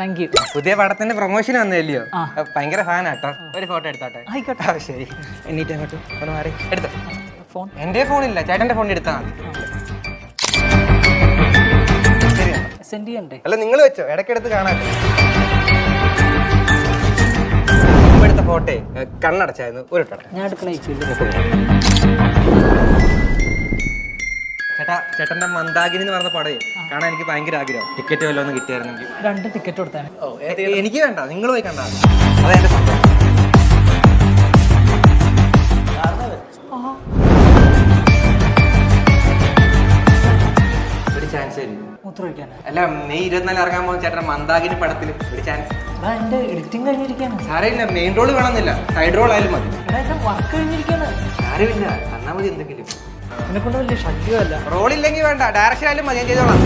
Thank you. പുതിയ പടത്തിന്റെ promotion വന്നില്ലയോ? ഭയങ്കര ഫാനാട്ടോ. ഒരു ഫോട്ടോ എടുത്തോട്ടെ? ആയിക്കോട്ടെ. ശരി. എണ്ണീറ്റ് അങ്ങോട്ട് ഒന്ന് മാറി എടുത്തോ. ഫോൺ എന്റെ ഫോണില്ല, ചേട്ടന്റെ ഫോൺ എടുത്താ മതി. ശരിയാ, സെൻഡ് ചെയ്യണ്ടേ? അല്ല നിങ്ങൾ വെച്ചോ, ഇടയ്ക്കെടുത്ത് കാണാല്ലോ. എടുത്ത ഫോട്ടോ കണ്ണടച്ചായിരുന്നു. ഒരു ഞാൻ അടുക്കള ചേട്ടാ, ചേട്ടന്റെ മന്ദാകിനി എന്ന് പറഞ്ഞ പടേ കാണാൻ എനിക്ക് ഭയങ്കര ആഗ്രഹം. ടിക്കറ്റ് വല്ലതും ഒന്ന് കിട്ടിയായിരുന്നെങ്കിൽ. 2 ടിക്കറ്റ് കൊടുത്താൽ എനിക്ക് വേണ്ട, നിങ്ങൾ പോയി കണ്ടാ അതെന്റെ സംഭവം. ഒരു ചാൻസ് മൂത്രമൊഴിക്കാനാ? അല്ല, മെയ് 24 ഇറങ്ങാൻ പോകുന്ന ചേട്ടൻ മന്ദാകിനി പടത്തിൽ ഒരു ചാൻസ്. എന്റെ എഡിറ്റിംഗ് കഴിഞ്ഞിരിക്കാണ്. സാരമില്ല, മെയിൻ റോൾ വേണമെന്നില്ല, സൈഡ് റോൾ ആയാലും മതി. വർക്ക് കഴിഞ്ഞിരിക്കാണ്. സാരമില്ല, തന്നാ മതി എന്തെങ്കിലും. എന്നെ കൊണ്ട് വലിയ ശല്യമല്ല. റോൾ ഇല്ലെങ്കിൽ വേണ്ട, ഡയറക്ഷൻ ആയാലും മതി, ഞാൻ ചെയ്തോളാം.